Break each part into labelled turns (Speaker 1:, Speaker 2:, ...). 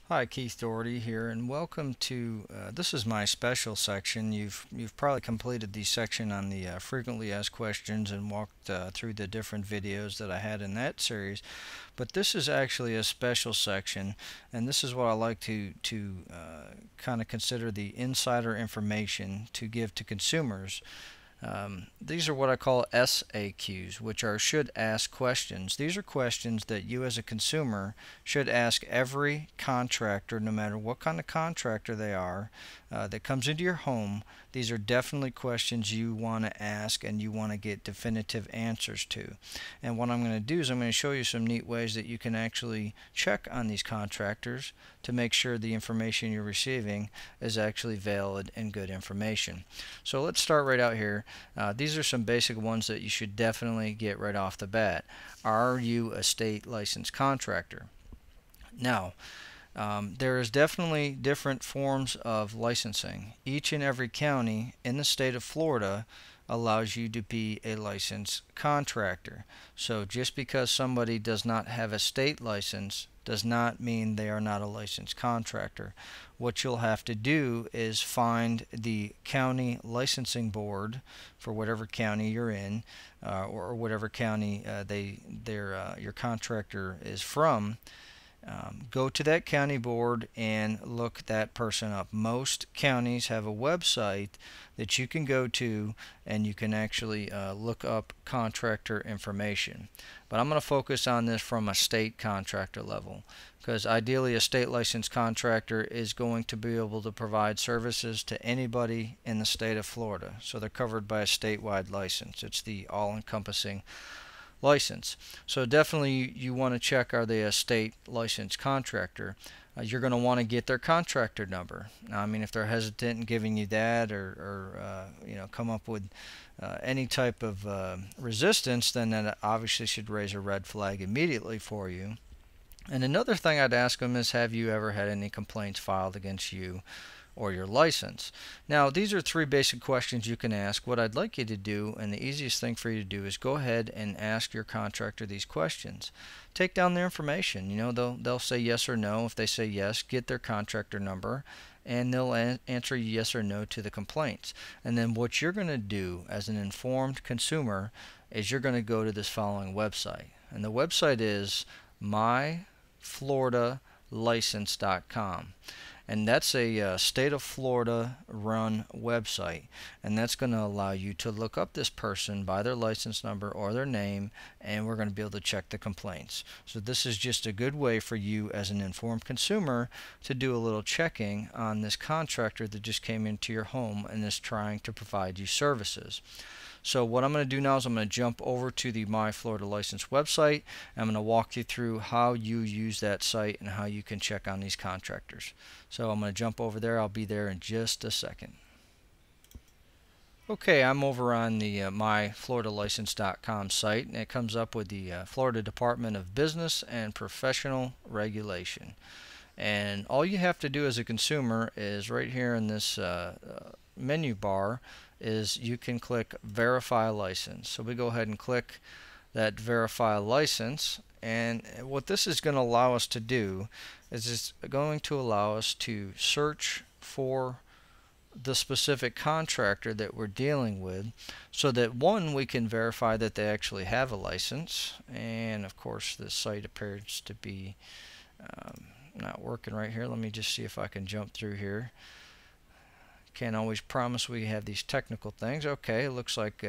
Speaker 1: Hi, Keith Doherty here, and welcome to this is my special section. You've probably completed the section on the frequently asked questions and walked through the different videos that I had in that series. But this is actually a special section, and this is what I like to kind of consider the insider information to give to consumers. These are what I call SAQs, which are should ask questions. These are questions that you as a consumer should ask every contractor, no matter what kind of contractor they are, that comes into your home. These are definitely questions you want to ask and you want to get definitive answers to. And what I'm going to do is I'm going to show you some neat ways that you can actually check on these contractors to make sure the information you're receiving is actually valid and good information. So let's start right out here. These are some basic ones that you should definitely get right off the bat. Are you a state licensed contractor? Now, there is definitely different forms of licensing. Each and every county in the state of Florida allows you to be a licensed contractor. So just because somebody does not have a state license does not mean they are not a licensed contractor. What you'll have to do is find the county licensing board for whatever county you're in, or whatever county your contractor is from. Go to that county board and look that person up. Most counties have a website that you can go to and you can actually look up contractor information. But I'm going to focus on this from a state contractor level, because ideally a state licensed contractor is going to be able to provide services to anybody in the state of Florida. So they're covered by a statewide license. It's the all-encompassing license. So definitely you want to check, are they a state licensed contractor? You're going to want to get their contractor number. Now, I mean, if they're hesitant in giving you that, or come up with any type of resistance, then that obviously should raise a red flag immediately for you. And another thing I'd ask them is, have you ever had any complaints filed against you or your license? Now, these are three basic questions you can ask. What I'd like you to do, and the easiest thing for you to do, is go ahead and ask your contractor these questions. Take down their information. They'll say yes or no. If they say yes, get their contractor number, and they'll answer yes or no to the complaints. And then what you're going to do as an informed consumer is you're going to go to this following website. And the website is myfloridalicense.com. And that's a state of Florida run website, and that's going to allow you to look up this person by their license number or their name, and we're going to be able to check the complaints. So this is just a good way for you as an informed consumer to do a little checking on this contractor that just came into your home and is trying to provide you services. So what I'm going to do now is I'm going to jump over to the My Florida License website. I'm going to walk you through how you use that site and how you can check on these contractors. So I'm going to jump over there. I'll be there in just a second. Okay, I'm over on the myfloridalicense.com site, and it comes up with the Florida Department of Business and Professional Regulation. And all you have to do as a consumer is right here in this menu bar is you can click verify license. So we go ahead and click that verify license, and what this is going to allow us to do is it's going to allow us to search for the specific contractor that we're dealing with, so that one, we can verify that they actually have a license. And of course the site appears to be not working right here. Let me just see if I can jump through here. Can't always promise we have these technical things. Okay, it looks like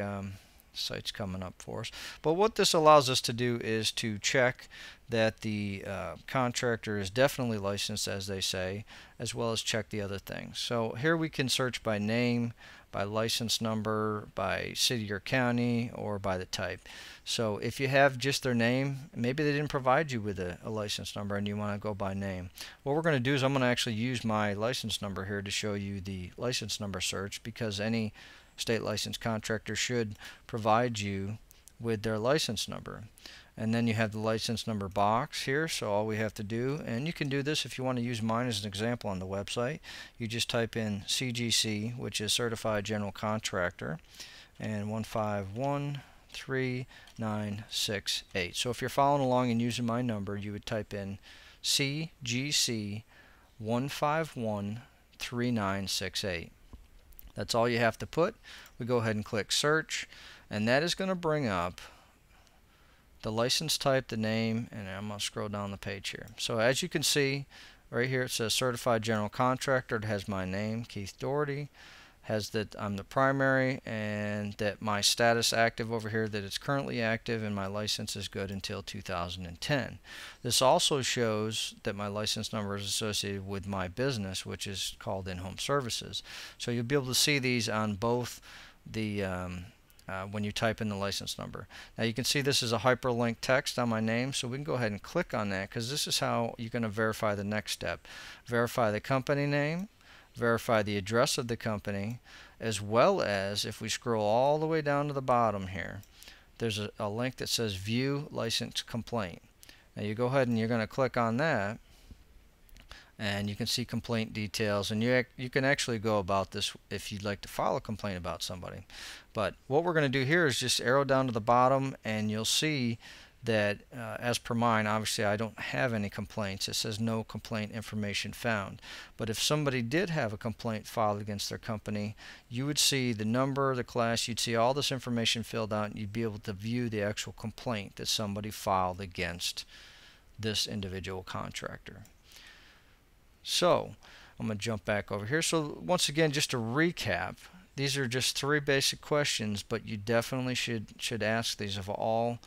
Speaker 1: site's coming up for us. But what this allows us to do is to check that the contractor is definitely licensed, as they say, as well as check the other things. So here we can search by name, by license number, by city or county, or by the type. So if you have just their name, maybe they didn't provide you with a license number and you want to go by name. What we're going to do is I'm going to actually use my license number here to show you the license number search, because any state licensed contractor should provide you with their license number. And then you have the license number box here, so all we have to do, and you can do this if you want to use mine as an example on the website, you just type in CGC, which is Certified General Contractor, and 1513968. So if you're following along and using my number, you would type in CGC 1513968. That's all you have to put. We go ahead and click search, and that is going to bring up the license type, the name, and I'm going to scroll down the page here. So as you can see right here, it says certified general contractor. It has my name, Keith Doherty, has that I'm the primary, and that my status active over here, that it's currently active, and my license is good until 2010. This also shows that my license number is associated with my business, which is called In-Home Services. So you'll be able to see these on both the when you type in the license number. Now you can see this is a hyperlink text on my name, so we can go ahead and click on that, because this is how you're going to verify the next step. Verify the company name, verify the address of the company, as well as, if we scroll all the way down to the bottom here, there's a link that says view license complaint. Now you go ahead and you're going to click on that, and you can see complaint details, and you can actually go about this if you'd like to file a complaint about somebody. But what we're going to do here is just arrow down to the bottom, and you'll see that as per mine, obviously I don't have any complaints. It says no complaint information found. But if somebody did have a complaint filed against their company, you would see the number, the class, you'd see all this information filled out, and you'd be able to view the actual complaint that somebody filed against this individual contractor. So I'm going to jump back over here. So once again, just to recap, these are just 3 basic questions, but you definitely should ask these of all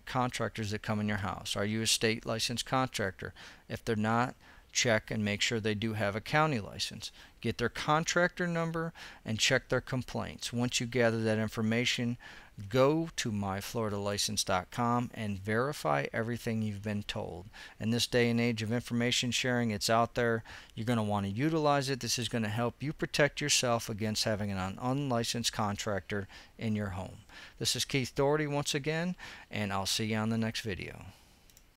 Speaker 1: contractors that come in your house. Are you a state licensed contractor? If they're not, check and make sure they do have a county license. Get their contractor number and check their complaints. Once you gather that information, go to myfloridalicense.com and verify everything you've been told. In this day and age of information sharing, it's out there. You're going to want to utilize it. This is going to help you protect yourself against having an unlicensed contractor in your home. This is Keith Doherty once again, and I'll see you on the next video.